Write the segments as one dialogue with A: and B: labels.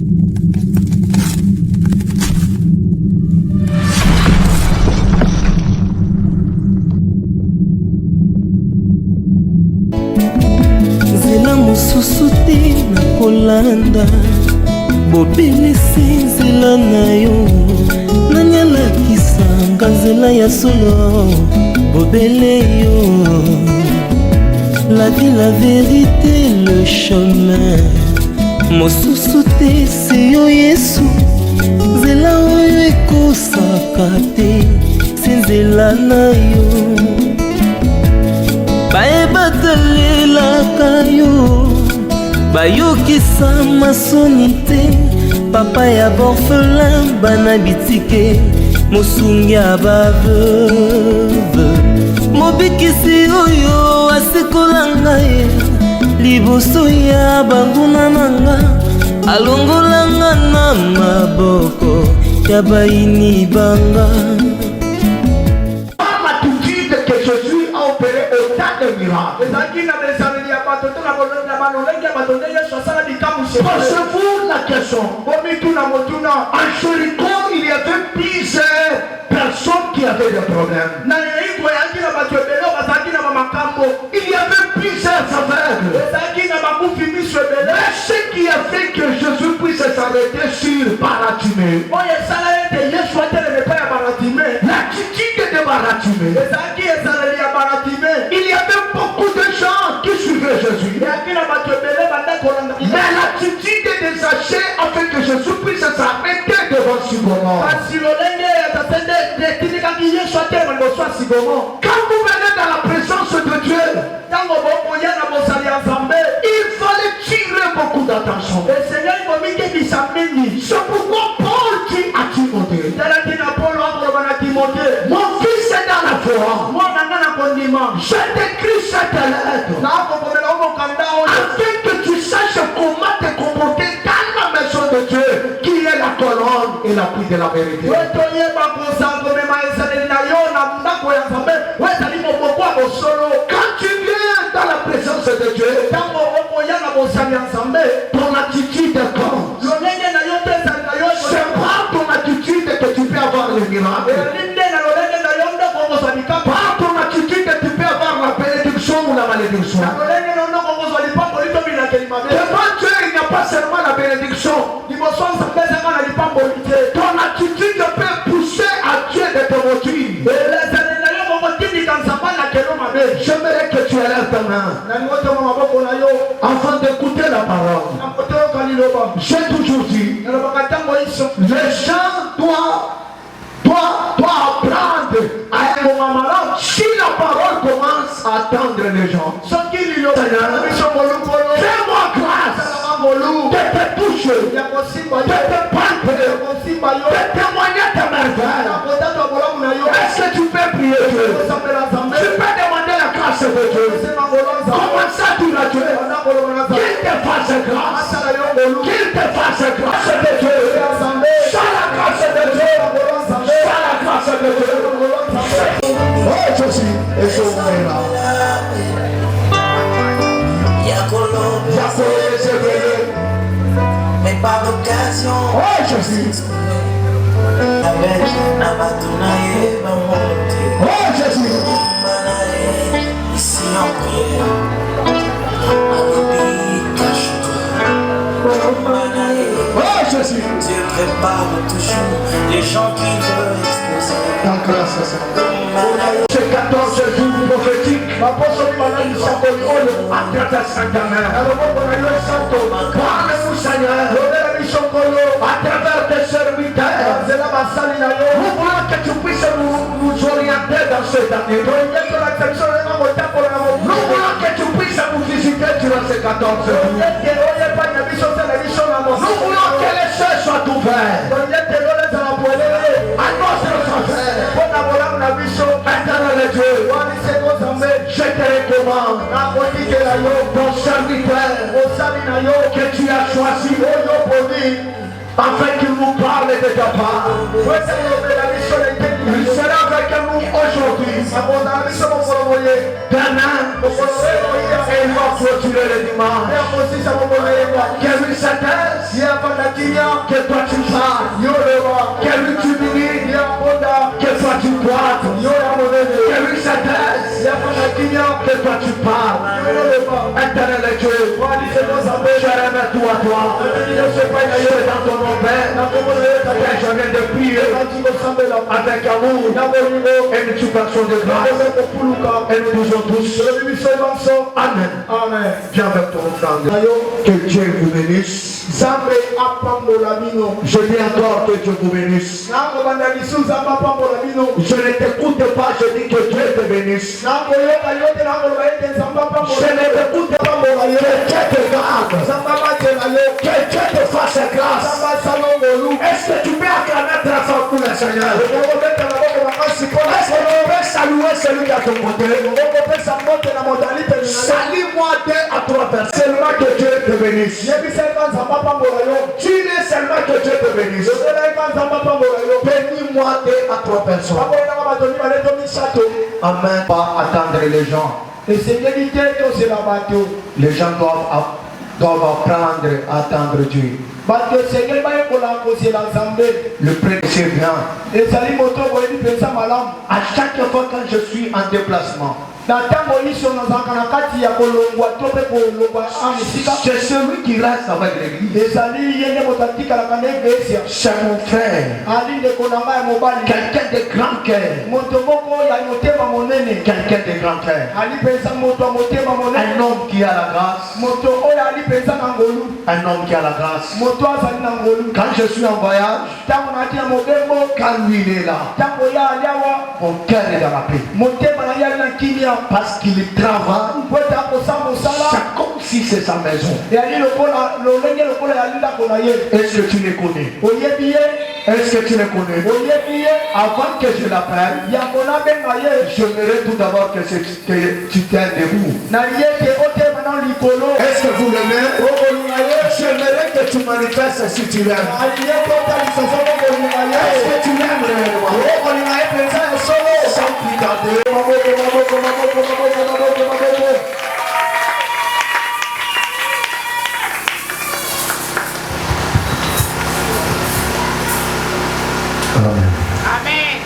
A: Zela mosusu te na kolanda bobelisi nzela na yo nani alakisanga nzela ya solo bobele yo. La vie, la vérité, le chemin mosusu te se yo Yesu nzela oyo ekosaka te se nzela na yo bayebatalelaka yo bayokisa masoni te papa ya borfelin bana bitike mosungi ya baveuve mobikisi oyo asikola ngai liboso ya banguna nanga alongolanga na maboko ya baini banga.
B: Posez-vous la question. À Jéricho, il y avait plusieurs personnes qui avaient des problèmes. Il y avait plusieurs aveugles. Mais ce qui a fait que Jésus puisse s'arrêter sur Baratimée, l'attitude de Baratimée, il y avait beaucoup de gens qui suivaient Jésus. Mais l'attitude de Zachée a fait que Jésus puisse s'arrêter devant Simon. Quand vous venez dans la présence de Dieu, il fallait tirer beaucoup d'attention. C'est pourquoi Paul dit à Timothée, mon fils est dans la foi. Je t'écris cette lettre afin que tu saches comment te comporter dans la maison de Dieu, qui est la colonne et l'appui de la vérité. Quand tu viens dans la présence de Dieu, ton attitude compte. C'est par ton attitude que tu peux avoir le miracle. Par ton attitude que tu peux avoir la bénédiction ou la malédiction. Devant Dieu, il n'y a pas seulement la bénédiction. Ton attitude peut pousser à Dieu de te montrer. J'aimerais que tu élèves ta main afin d'écouter la parole. J'ai toujours dit, les gens doivent apprendre à un moment malade. Si la parole commence à attendre les gens, Seigneur, fais-moi grâce de te toucher, de te palper, de témoigner tes merveilles. Est-ce que tu peux prier Dieu? Tu peux demander la grâce de Dieu. Comment ça tu l'as Dieu? Qu'il te fasse grâce. Qu'il te fasse grâce de Dieu. Sans la grâce de Dieu. Sans la grâce de Dieu. Oh Jésus, et je vous mets là.
C: Mais par occasion,
B: oh Jésus,
C: avec Abatonaye va monter.
B: oh Jésus,
C: ici en prière, Agobi cache-toi.
B: oh Jésus,
C: Dieu prépare toujours les gens qui veulent exposer.
B: ta grâce Seigneur. Ces 14 jours prophétiques, à travers Saint-Germain, parle-nous Seigneur, à travers tes serviteurs, nous voulons que tu puisses nous orienter dans cette année. Nous voulons que tu puisses nous visiter durant ces 14 jours. Nous voulons que les cieux soient ouverts. Annonce nos affaires. Éternel Dieu, je te recommande ton serviteur que tu as choisi afin qu'il nous parle de ta part. Il sera avec nous aujourd'hui, demain et Il va clôturer le dimanche. Quelle sagesse que toi tu parles. Quelle timidité que toi tu portes. Quelle sagesse que toi tu parles. Éternel Dieu, je remets tout à toi. Je suis dans ton nom, Père. Je viens de prier avec amour et une suppression de grâce. Et nous disons tous Amen.
D: Amen.
B: Viens avec ton offrande. Que Dieu vous bénisse. Je dis encore que Dieu vous bénisse. Je ne t'écoute pas, je dis que Dieu te bénisse. Je ne t'écoute pas, que Dieu te garde. Que Dieu te fasse grâce. Est-ce que tu peux acclamer très fort pour le Seigneur? Est-ce que tu peux saluer celui qui a ton côté? Salue-moi 2 à 3 personnes. Seulement que Dieu te bénisse. Dis-le seulement que Dieu te bénisse. Bénis-moi 2 à 3 personnes. Amen. Pas attendre les gens. Les gens doivent apprendre à attendre Dieu. Le précieux vient. À chaque fois quand je suis en déplacement, c'est celui qui reste avec l'église. C'est mon frère. Quelqu'un de grand cœur. Quelqu'un de grand cœur. Un homme qui a la grâce. Un homme qui a la grâce. Quand je suis en voyage, quand lui il est là, mon cœur est dans la paix. Parce qu'il travaille, c'est comme si c'est sa maison. Est-ce que tu les connais? Est-ce que tu les connais? Avant que je l'appelle, j'aimerais tout d'abord que tu tiennes debout. Est-ce que vous l'aimez? J'aimerais que tu manifestes si tu l'aimes. Est-ce que tu l'aimes réellement? Sans plus tarder.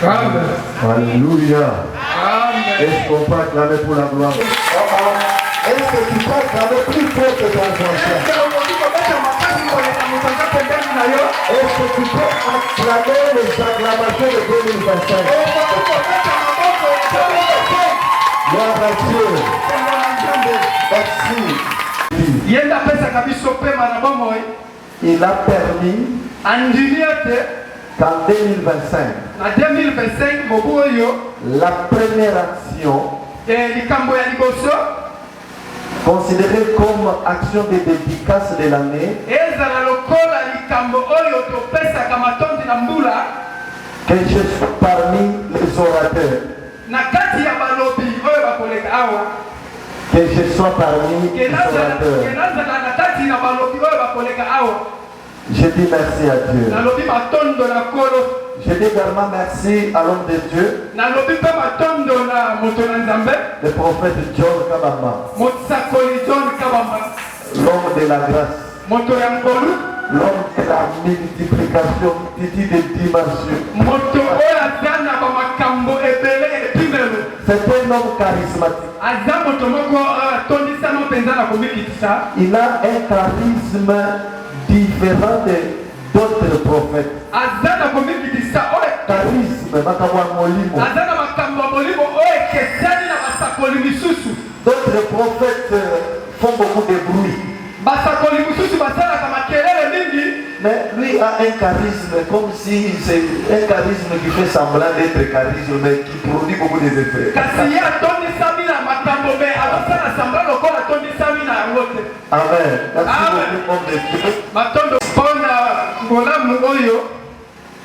D: Amen.
B: Alléluia.
D: Amen.
B: Est-ce qu'on peut acclamer pour la gloire? Est-ce que tu peux acclamer plus fort que ton français? Est-ce que tu peux acclamer les acclamations de 2025? Gloire à Dieu. Merci. Il a permis qu'en 2025, la première action considérée comme action de dédicace de l'année, que je suis parmi les orateurs, que je sois parmi les orateurs. Je dis merci à Dieu. Je dis également merci à l'homme de Dieu, le prophète John Kabamba, l'homme de la grâce, l'homme de la multiplication de dimensions. C'est un homme charismatique. Il a un charisme différent d'autres prophètes. Charisme, d'autres prophètes font beaucoup de bruit. Mais lui a un charisme, comme si c'est un charisme qui fait semblant d'être charisme, mais qui produit beaucoup d'effets. Amen. Merci beaucoup, homme de Dieu.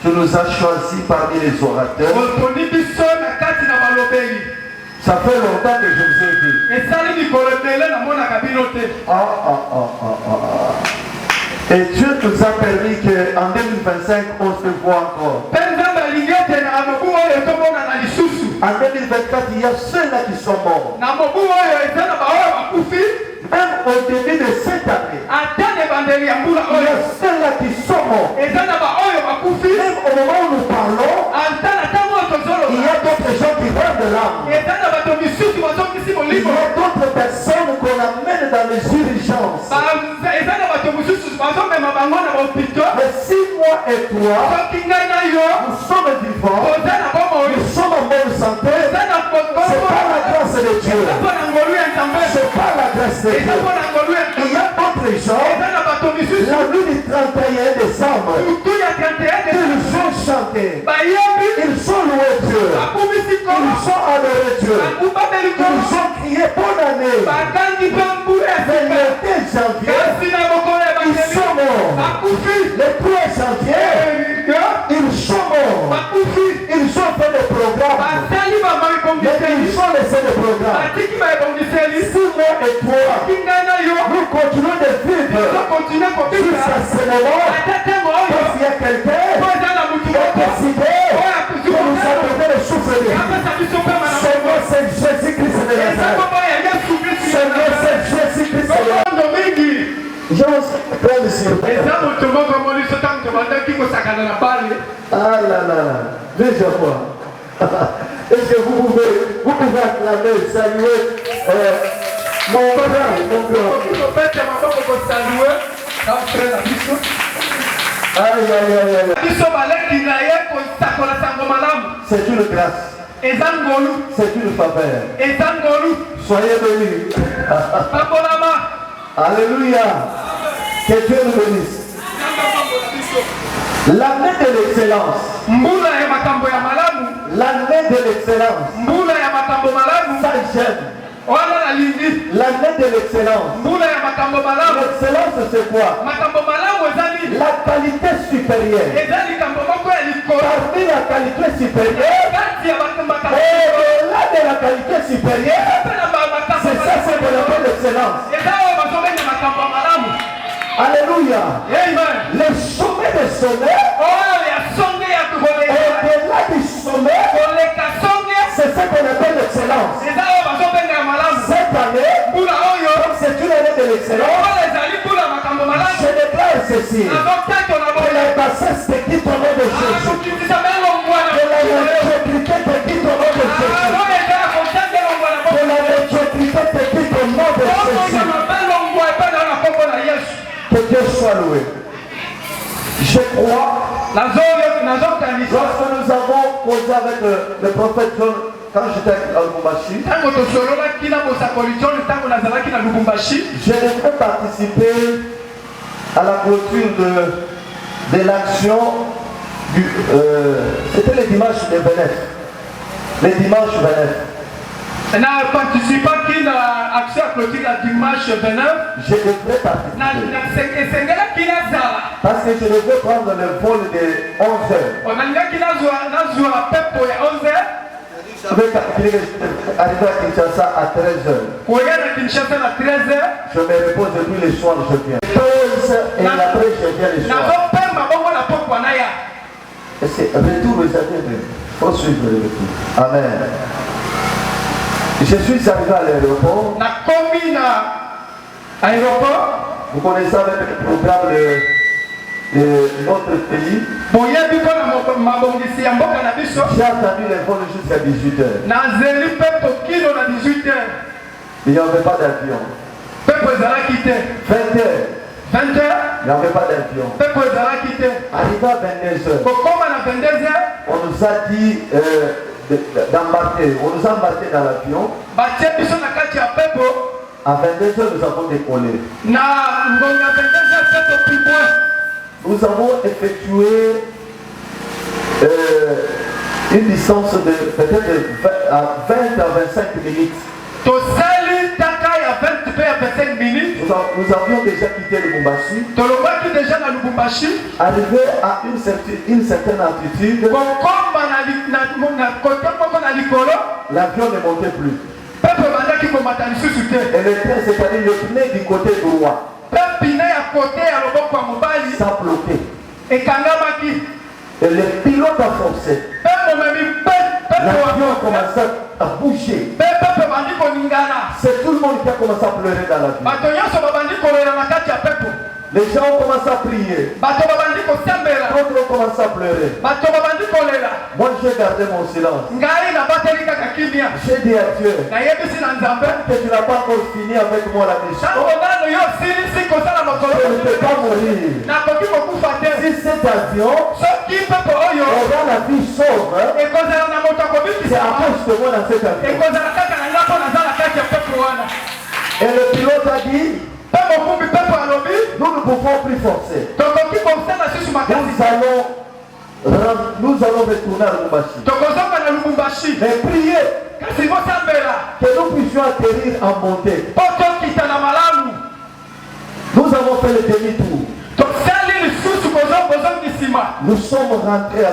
B: Tu nous as choisis parmi les orateurs. Ça fait longtemps que je vous ai vu. Et Dieu nous a permis qu'en 2025, on se voit encore. En 2024, il y a ceux-là qui sont morts. Mais si moi et toi, nous sommes vivants, nous sommes en bonne santé, c'est pas la grâce de Dieu. C'est pas la grâce de Dieu. Il y a d'autres gens, la nuit du 31 décembre, ils sont chantés, ils sont loués Dieu, ils sont adorés Dieu, ils ont crié bonne année. Le 21 janvier, ils sont morts. Le 3 janvier, ils sont morts. Ils ont fait des programmes. Mais ils ont laissé des programmes. Si moi et toi, nous continuons de vivre jusqu'à ce moment, parce qu'il y a quelqu'un qui a décidé que nous apporter le souffle de vie. C'est moi, c'est Jésus-Christ de Nazareth. C'est moi, c'est Jésus-Christ de Nazareth. J'ose prendre sur ah là là, déjà quoi. Est-ce que vous pouvez acclamer, saluer mon frère, mon grand. Aïe, aïe, aïe, aïe. C'est une grâce. C'est une faveur. Soyez bénis. Alléluia. Que Dieu nous bénisse. L'année de l'excellence. L'année de l'excellence. Ça j'aime. L'année de l'excellence. L'excellence c'est quoi? La qualité supérieure. Parmi la qualité supérieure, au-delà de la qualité supérieure, c'est ça ce qu'on appelle l'excellence. Alléluia. Amen. Le sommet des sommets, au-delà du sommet, c'est ce qu'on appelle l'excellence. Cette année, comme c'est une année de l'excellence, je déclare ceci. Que la bassesse te quitte au nom de Jésus. Que la médiocrité te quitte au nom de Jésus. Que la médiocrité te quitte au nom de Jésus. Que Dieu soit loué. Je crois, lorsque nous avons posé avec le prophète John, quand j'étais à Lubumbashi, je devrais participer à la clôture de l'action du... c'était le dimanche de Venef. Le dimanche Venef.
D: Je devrais participer.
B: Parce que je devais prendre le vol de 11h. Je vais arriver à Kinshasa à 13h. Je me repose depuis le soir, je viens. Et après je viens le soir. C'est retour, vous savez, il faut suivre le retour. Amen. Je suis arrivé à l'aéroport. Vous connaissez avec le programme de notre pays. J'ai attendu les vols jusqu'à 18h. Il n'y avait pas d'avion. 20h.
C: 20h,
B: il n'y avait pas d'avion. Arrivé à 22h, on nous a dit d'embarquer. On nous a embarqué dans l'avion. À 22h, nous avons décollé. Nous avons effectué une distance de peut-être à 20 à 25 minutes. Nous avions déjà quitté le Lubumbashi. Arrivé à une certaine altitude, l'avion ne montait plus. Et le train, c'est-à-dire le pneu du côté droit, ça bloquait. Et le pilote a forcé. L'avion a commencé à bouger. C'est tout le monde qui a commencé à pleurer dans l'avion. Les gens ont commencé à prier. D'autres ont commencé à pleurer. Moi j'ai gardé mon silence. J'ai dit à Dieu, que tu n'as pas encore fini avec moi la mission. je ne peux pas mourir. Si cet avion aura la vie sauve, c'est à cause de moi dans cet avion. Et le pilote a dit, nous ne pouvons plus forcer. Nous allons retourner à Lubumbashi. Mais priez que nous puissions atterrir en montée. Nous avons fait le demi-tour. Nous sommes rentrés à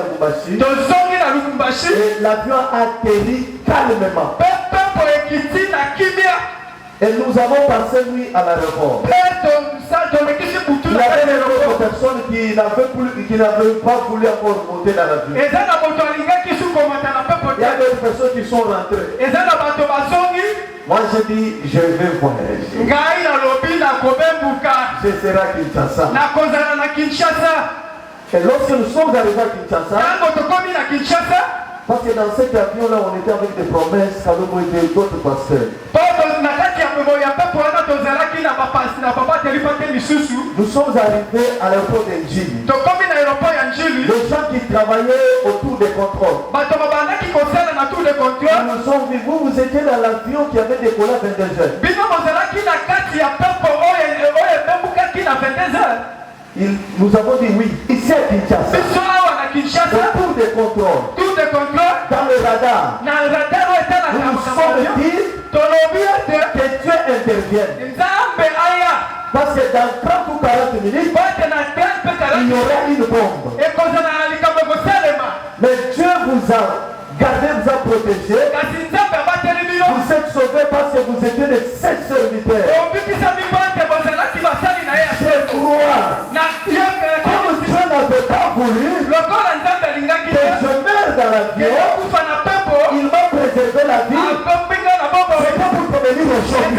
B: Lubumbashi et l'avion a atterri calmement. Et nous avons passé nuit à l'aéroport. Il y avait une autre personne qui n'avait pas voulu encore monter dans l'avion. Il y a d'autres personnes qui sont rentrées. Moi je dis, je vais voyager. Je serai à Kinshasa. Et lorsque nous sommes arrivés à Kinshasa, parce que dans cet avion-là, on était avec des promesses qu'avec moi et d'autres pasteurs. Nous sommes arrivés à l'aéroport d'Enjili. Les gens qui travaillaient autour des contrôles. Nous sommes vus, vous étiez dans l'avion qui avait décollé à 22h. Nous avons dit oui, ici à Kinshasa, autour des contrôles, dans le radar, nous nous sommes dit que Dieu intervienne. Parce que dans 30 ou 40 minutes, il y aura une bombe. Mais Dieu vous a gardé, vous a protégé. Vous êtes sauvés parce que vous étiez des 7 serviteurs. Je crois, comme Dieu n'avait pas voulu que je meure dans l'avion, il m'a préservé la vie. C'était pour te venir aujourd'hui.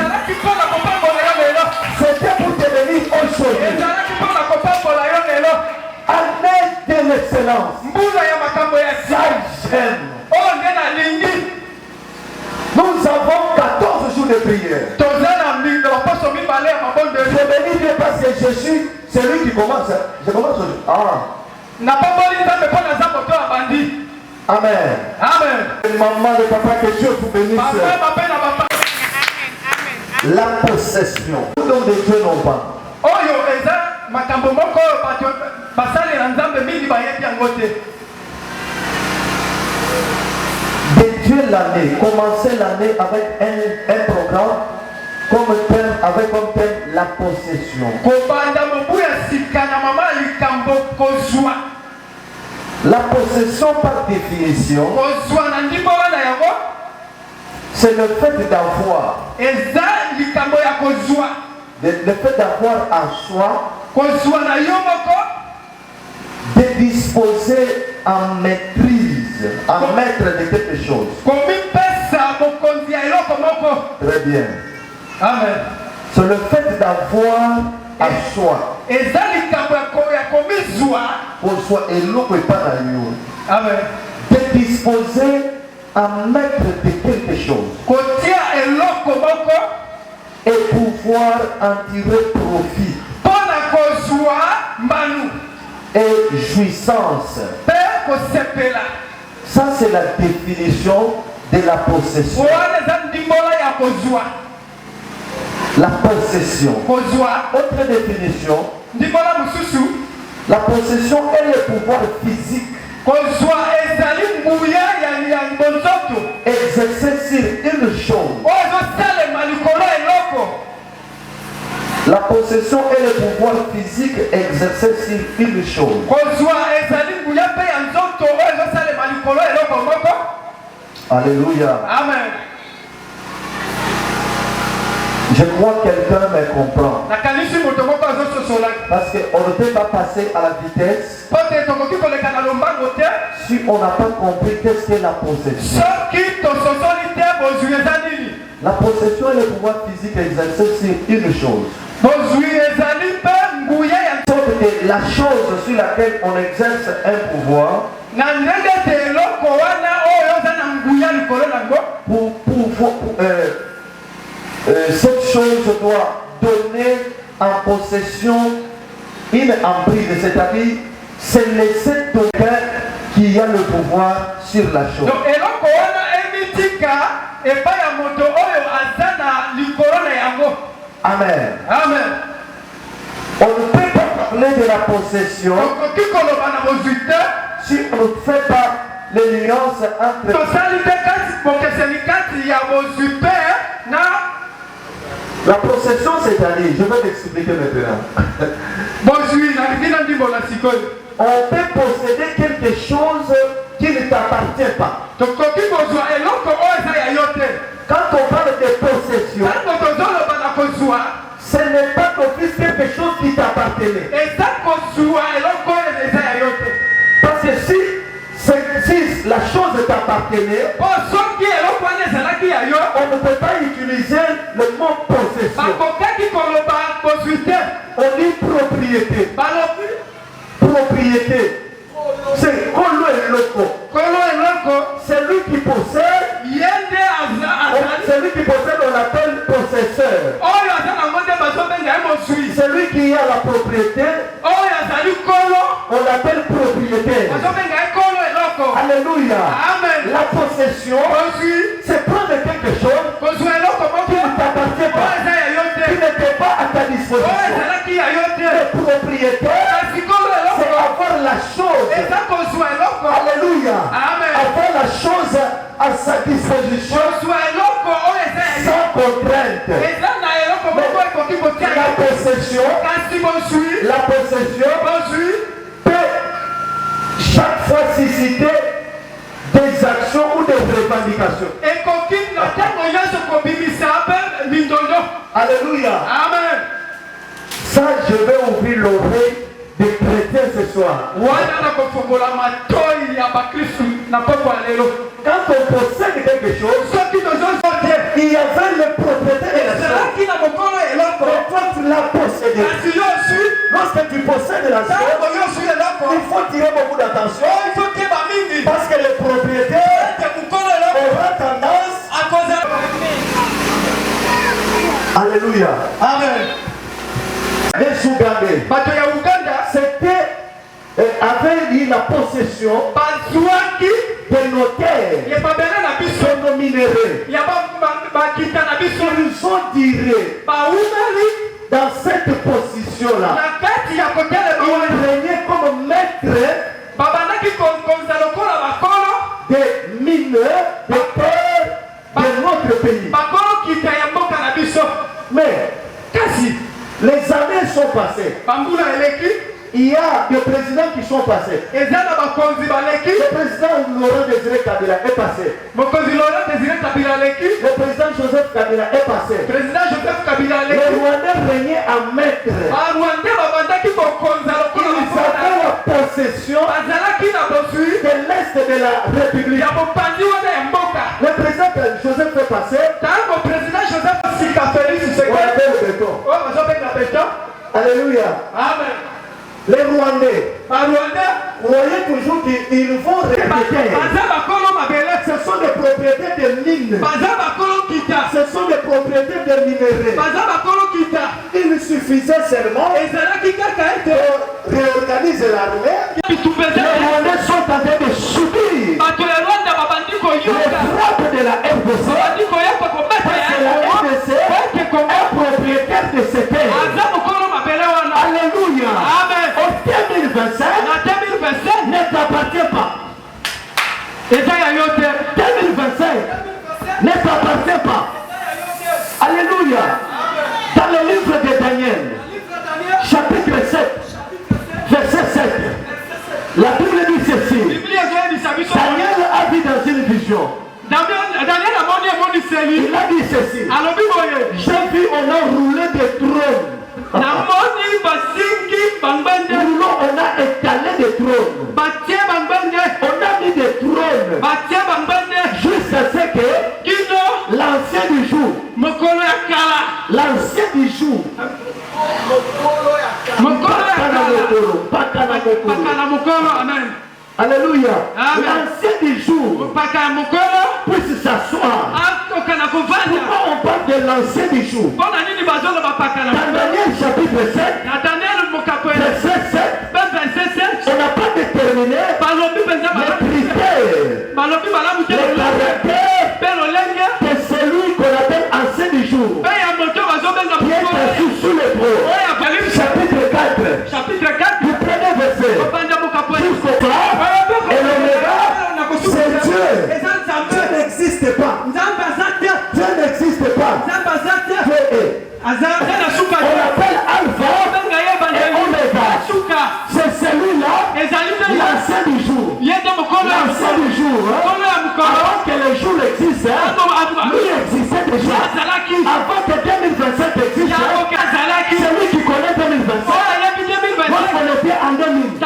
B: C'était pour te venir aujourd'hui. Année de l'excellence. Ça j'aime. Nous avons 14 jours de prière. Je bénis Dieu parce que je suis celui qui commence. Je commence aujourd'hui. Amen. Amen. Maman, le papa, que Dieu vous bénisse. La possession. Nous dons des dieux non pas. Dédier l'année, commencer l'année avec un programme avec comme thème la possession. La possession par définition, c'est le fait d'avoir. Le fait d'avoir en soi, de disposer en maîtrise, en maître de quelque chose. Très bien. Amen. C'est le fait d'avoir à soi. Pour soi et l'autre pas dans. Amen. De disposer en maître de quelque chose. Et pouvoir en tirer profit. Et jouissance. Ça c'est la définition de la possession. La possession. Autre définition. La possession est le pouvoir physique exercé sur une chose. La possession est le pouvoir physique exercé sur une chose. Alléluia. Amen. Je crois que quelqu'un me comprend. Parce qu'on ne peut pas passer à la vitesse si on n'a pas compris qu'est-ce qu'est la possession. La possession est le pouvoir physique exercé sur une chose. La chose sur laquelle on exerce un pouvoir cette chose doit donner en possession une emprise, c'est-à-dire c'est laisser tomber qui a le pouvoir sur la chose.
D: Donc eloko wana emitika epa ya moto oyo azana likolo na yango.
B: Amen.
D: Amen.
B: On ne peut pas parler de la possession
D: Okoki koloba na bozwite
B: si on ne fait pas les nuances entre
D: tosali te kasi bokeseni kati ya bozwite na
B: la possession, c'est-à-dire, je vais t'expliquer maintenant.
D: bozwi nalingi na ndimbola sikoyo.
B: On peut posséder quelque chose qui ne t'appartient pas.
D: Tokoki kozwa eloko oyo eza ya yo te.
B: Quand on parle de possession,
D: Tango tozoloba na kozwa
B: ce n'est pas d'office quelque chose qui t'appartenait.
D: eza kozwa eloko oyo eza ya yo te.
B: Parce que si la chose t'appartenait,
D: Po soki eloko wana ezalaki ya yo
B: on ne peut pas utiliser le mot possession.
D: bakokaki koloba kozwi te.
B: On dit propriété.
D: Balobi
B: Propriété. C'est kolo et loco.
D: kolo eloko
B: C'est lui qui possède.
D: ye nde azali
B: C'est lui qui possède, on l'appelle possesseur.
D: oyo aza nango nde bazobenga ye mozwi.
B: C'est lui qui a la propriété,
D: Oyo azali kolo
B: on l'appelle propriétaire.
D: bazobenga ye kolo eloko.
B: Alléluia.
D: Amen.
B: La possession,
D: Kozwi
B: c'est prendre quelque chose
D: kozwa eloko
B: qui
D: moko
B: ne t'appartient
D: oyo
B: pas,
D: eza ya yo
B: qui
D: te.
B: n'était pas à ta
D: Oyo
B: disposition.
D: ezalaki ya yo te.
B: Le propriétaire,
D: Kasi kolo
B: c'est
D: eloko
B: avoir la chose.
D: eza kozwa eloko.
B: Alléluia.
D: Amen.
B: Avoir la chose à sa disposition
D: Kozwa eloko oyo eza ya yo.
B: sans contrainte.
D: Eza na eloko moko ekoki kotia
B: La
D: yo.
B: possession,
D: Kasi bozwi
B: la possession peut chaque fois susciter des actions ou des revendications.
D: ekoki na ntango nyonso kobimisa mpe mindondo.
B: Alléluia.
D: Amen.
B: Ça, je vais ouvrir l'oreille des chrétiens ce soir.
D: Wana na kofungola matoi ya bakristu na poko ya lelo.
B: Quand on possède quelque chose,
D: Soki tozozote
B: il y avait le propriétaire de la chose.
D: ezalaki na mokolo eloko.
B: Mais toi, tu l'as possédé.
D: Kasi yo oswi
B: Lorsque tu possèdes la chose,
D: ntango yo oswi eloko
B: il faut tirer beaucoup d'attention
D: oyo ifo keba mingi
B: parce que le propriétaire
D: ete mokolo eloko
B: aura tendance.
D: akozala.
B: Alléluia.
D: Amen.
B: Les Ougandais,
D: Bato ya Uganda
B: avait eu la possession
D: bazwaki
B: des notaires,
D: ya babele na biso
B: de nos minéraux.
D: ya bakita na biso
B: Ils ont tiré
D: baumeli
B: dans cette position-là.
D: na kati ya kotelema
B: Ils
D: wana
B: régnaient comme maîtres
D: babandaki konza lokola bakolo
B: des mineurs, des terres de notre pays.
D: bakolo kita ya mboka na biso.
B: Mais
D: Kasi
B: les années sont passées.
D: bambula eleki
B: Il y a des présidents qui sont passés.
D: eza na bakonzi baleki.
B: Le président Laurent Désiré Kabila est passé.
D: Mokonzi Laurent Désiré Kabila aleki.
B: Le président Joseph Kabila est passé.
D: Président Joseph Kabila
B: Les
D: aleki.
B: Rwandais régnaient en maître.
D: barwandais babandaki kokonza lokola
B: Ils avaient
D: bakolo
B: la possession
D: bazalaki na bozwi
B: de l'Est de la République.
D: ya mopandi wana ya mboka.
B: Le président Joseph est passé.
D: Tango président Joseph sika Félix
B: On
D: Tshisekedi
B: appelle le béton.
D: oyo bazobenga beton.
B: Alléluia.
D: Amen.
B: Les Rwandais,
D: barwandais
B: voyez toujours qu'ils vont répéter.
D: baza bakolo mabele.
B: Ce sont des propriétaires de mines.
D: baza bakolo kita.
B: Ce sont des propriétaires de minerais.
D: baza bakolo kita.
B: Il suffisait seulement
D: ezalaki kaka ete
B: de réorganiser l'armée.
D: bitu
B: Les
D: peza
B: Rwandais sont en train de subir
D: bato ya Rwanda babandi
B: les
D: koyoka
B: frappes de la RDC.
D: babandi koyoka kobeta
B: Parce que la
D: yango
B: RDC
D: ete
B: est propriétaire de ces terres.
D: aza mokolo mabele wana.
B: Alléluia.
D: Amen.
B: En 2025,
D: na 2025
B: ne t'appartient pas.
D: eza ya yo te.
B: 2025 ne t'appartient pas. Alléluia. Dans le livre de Daniel, chapitre 7, verset 7, la Bible dit ceci.
D: biblia ezoyebisa biso
B: Daniel a vu dans une vision.
D: daniel amoni emoniseli
B: Il a dit ceci.
D: alobi boye
B: J'ai vu on a roulé des trônes.
D: namoni basingi bangbende
B: Roulant, on a étalé des trônes.
D: batie bangbende
B: On a mis des trônes
D: batie bangbende
B: jusqu'à ce que
D: kino
B: l'ancien du jour,
D: mokolo ya kala
B: l'ancien du jour,
D: mokolo ya
B: Paka na
D: kala
B: mokolo.
D: paka na mokolo. Amen.
B: Alléluia.
D: Amen.
B: L'ancien du jour
D: paka ya mokolo
B: puisse s'asseoir Pourquoi on parle de l'ancien du jour? Dans Daniel chapitre 7, verset 7, on n'a pas déterminé les critères, les caractères de celui qu'on appelle ancien du jour, qui est assis sous le trône. Chapitre 4, du premier verset jusqu'au 3, et l'oméga, c'est Dieu. Dieu n'existe pas. Dieu n'existe pas. Dieu est. On l'appelle Alpha et Oméga. C'est celui-là, l'ancien du jour. L'ancien du jour. Avant que le jour existe, lui existait déjà. Avant que 2027 existe, celui qui connaît 2027, moi je l'étais en 2000.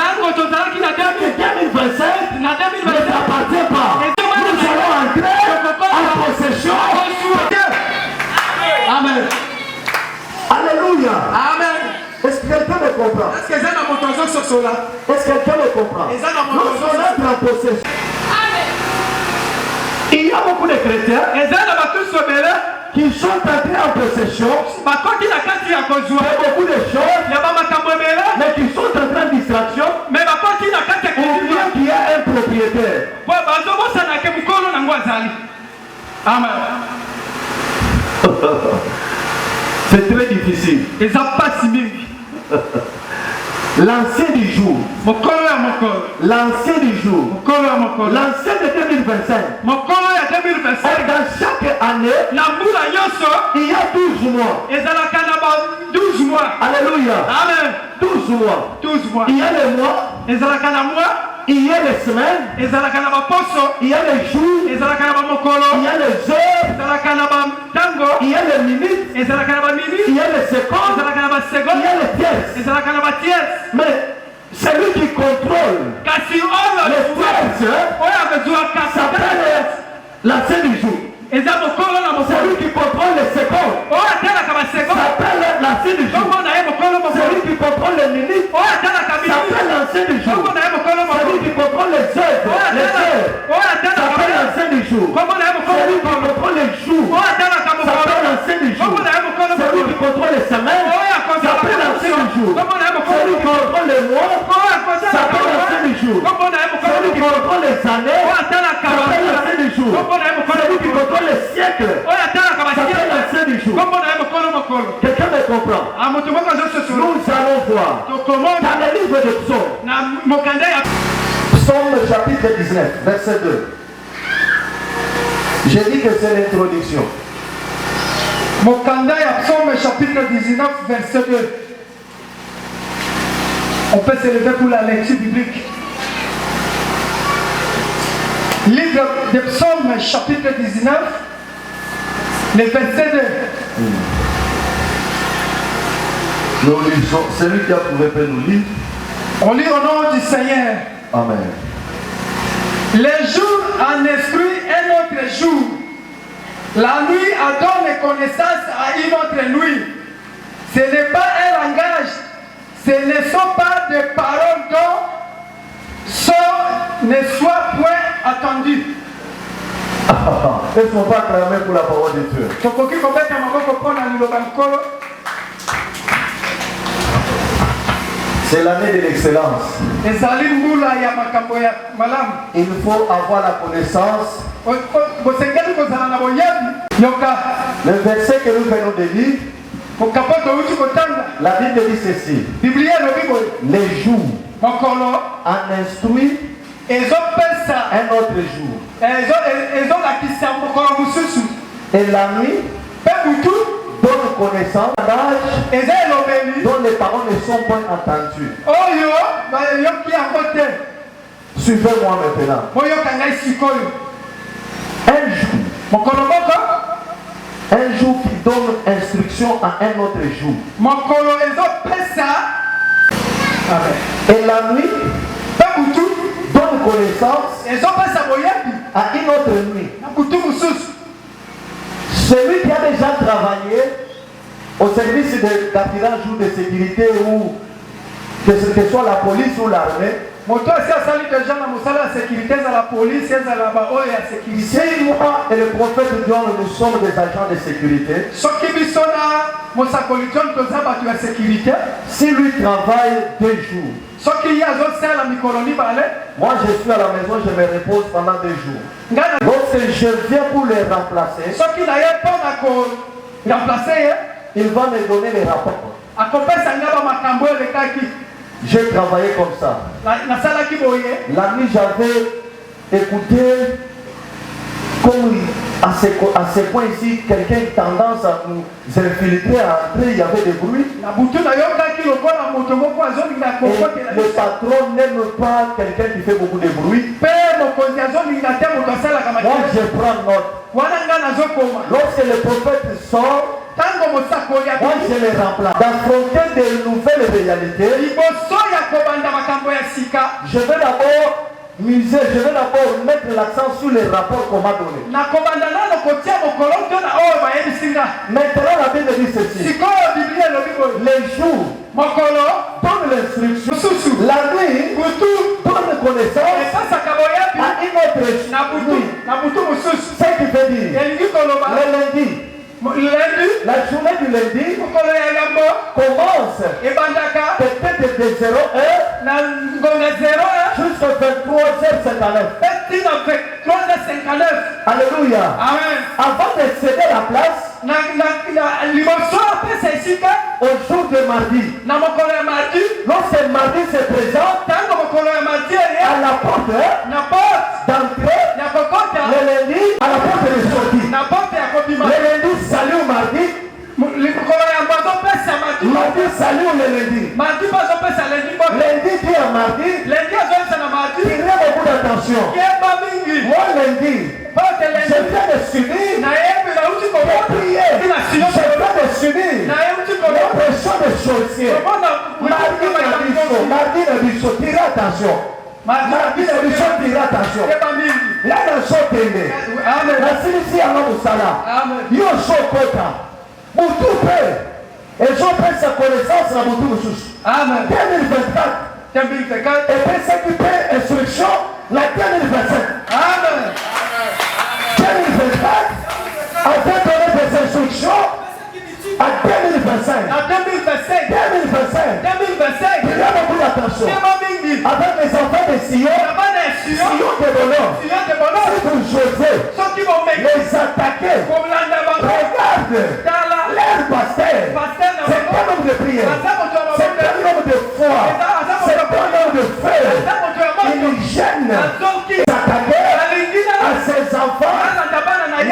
B: Que 2027 ne t'appartient pas. Nous allons entrer en possession. Amen. Alléluia.
D: Amen.
B: Est-ce que quelqu'un me comprend?
D: Est-ce que
B: quelqu'un me comprend? Nous allons entrer en possession. Il y a beaucoup de chrétiens qui sont entrés en possession de beaucoup de choses, mais qui sont en train de distraction, ou bien qui a un propriétaire.
D: Amen.
B: C'est très difficile. L'ancien du jour. L'ancien du jour. L'ancien de 2025. Et dans chaque année, il y a 12 mois. Alléluia.
D: Amen.
B: 12 mois. Il y a les mois. Il y a les semaines. Il y a les jours. Il y a les heures. Il y a les minutes. Il y a les secondes. Il y a les pièces. Mais celui qui contrôle les pièces s'appelle l'ancien du jour. Celui qui contrôle les secondes s'appelle l'ancien du jour. Celui qui contrôle les minutes s'appelle l'ancien du jour. Celui qui contrôle les heures s'appelle l'ancien du jour. Celui qui contrôle les jours s'appelle l'ancien du jour. Celui qui contrôle les semaines s'appelle l'ancien du jour. Celui qui contrôle les mois s'appelle l'ancien du jour. Celui qui contrôle les années s'appelle l'ancien du jour. Celui qui contrôle les siècles s'appelle l'ancien du jour. Quelqu'un me comprend? Nous allons voir dans le livre de Psaume. Psaume chapitre 19, verset 2. J'ai dit que c'est l'introduction.
D: Mokanda ya Psaume chapitre 19 verset 2. On peut se lever pour la lecture biblique. Livre de Psaume chapitre 19, le verset 2.
B: Nous lisons, celui qui a trouvé peut nous lire.
D: On lit au nom du Seigneur.
B: Amen.
D: Les jours en esprit un autre jour. La nuit donne connaissance à une autre nuit. Ce n'est pas un langage. Ce ne sont pas des paroles dont ne soit point attendu.
B: Est-ce qu'on va acclamer pour la parole de Dieu? C'est l'année de l'excellence. Il faut avoir la connaissance. Le verset que nous venons de lire, la Bible dit ceci. Les jours en instruit un autre jour. Et la nuit donne connaissance dont les paroles ne sont pas entendues. Suivez-moi maintenant. Un jour qui donne instruction à un autre jour. Et la nuit donne connaissance à une autre nuit. Celui qui a déjà travaillé au service d'affichage ou de sécurité ou que ce soit la police ou l'armée,
D: moto asi asali déjà na mosala ya sécurité za la police ezala baoyo ya sécurité.
B: Si moi et le prophète John, nous sommes des agents de sécurité,
D: soki biso na mosakoli John toza bato ya sécurité,
B: si lui travaille 2 jours,
D: soki ye azosala mikolo mibale,
B: moi je suis à la maison, je me repose pendant 2 jours.
D: ngai na
B: Lorsque je viens pour les remplacer,
D: soki na ye mpona koremplace ye
B: il va me donner les rapports.
D: akopesa ngai bamakambo elekaki.
B: J'ai travaillé comme ça.
D: nasalaki boye.
B: La nuit, j'avais écouté comme à ce point ici, quelqu'un tendance à nous infiltrer, à entrer, il y avait des bruits. Et le patron n'aime pas quelqu'un qui fait beaucoup de bruit. Moi, je prends note. Lorsque le prophète sort, moi, je les remplace. D'affronter de nouvelles réalités, je vais d'abord miser, je vais d'abord mettre l'accent sur les rapports qu'on m'a donnés. Maintenant, la Bible dit ceci. Les jours donnent l'instruction. La nuit donne connaissance à une autre nuit. Ce qui veut dire, le lundi, la journée du lundi commence peut-être de 0h jusqu'à 23h59. Alléluia.
D: Amen.
B: Avant de céder la place au jour de mardi, lorsque mardi se présente à la porte d'entrée, le lundi à la porte de sortie. Le lundi salut mardi, mardi salut le lundi. Lundi dit à mardi, tirez beaucoup d'attention. Moi lundi, je viens de subir pour prier. Je viens de subir la pression de sorcier. Mardi le bichot, tirez attention. Mardi le bichot, tirez attention. Là le show tende. La silisi à l'Amusala. Yo show kota. Moutou paix. Et je prends sa connaissance à Moutou Moussous. Amen. 2024. Et puis ce qui fait instruction, la 2025. Amen. 2024, afin de donner des instructions à 2025. Il y a beaucoup d'attention. Avec les enfants de Sion, Sion de bonheur. Si vous osez les attaquer, regarde leur pasteur. C'est un homme de prière. C'est un homme de foi. C'est un homme de feu. Il gêne s'attaquer à ses enfants. Mais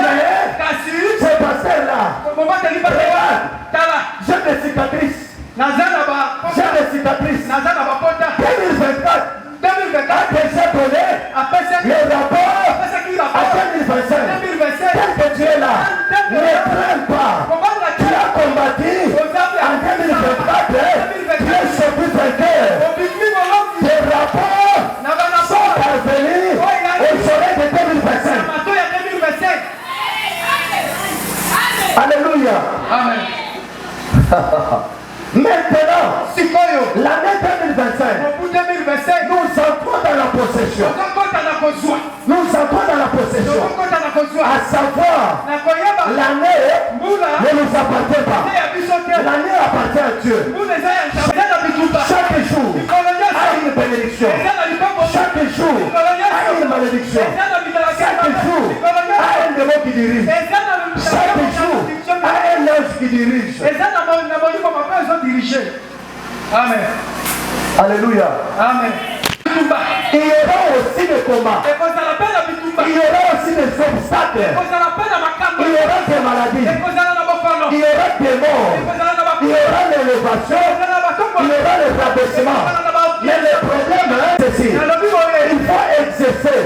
B: ce pasteur-là, regarde, j'ai des cicatrices. J'ai des cicatrices. 2024 a déjà donné le rapport à 2025. Tel que tu es là, ne crains pas. Tu as combattu en 2024. Tu es sorti vainqueur. Tes rapports sont parvenus au soleil de 2025. Alléluia.
D: Amen.
B: Maintenant, l'année 2025, nous entrons dans la possession. Nous entrons dans la possession. À savoir, l'année ne nous appartient pas. L'année appartient à Dieu. Chaque jour a une bénédiction. Chaque jour a une malédiction. Chaque jour a un démon qui dirige. Chaque jour a un ange qui dirige.
D: Amen.
B: Alléluia.
D: Amen.
B: Il y aura aussi des combats. Il y aura aussi des obstacles. Il y aura des maladies. Il y aura des morts. Il y aura l'élévation. Il y aura le rabaissement. Mais le problème, c'est ceci. Il faut exercer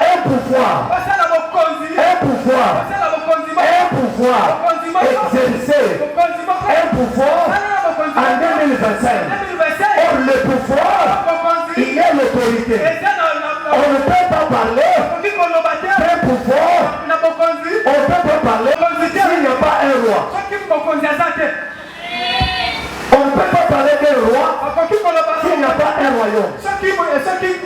B: un pouvoir. Exercer un pouvoir en 2025. Or, le pouvoir, il y a l'autorité. On ne peut pas parler d'un pouvoir. On ne peut pas parler s'il n'y a pas un roi. On ne peut pas parler d'un roi s'il n'y a pas un royaume.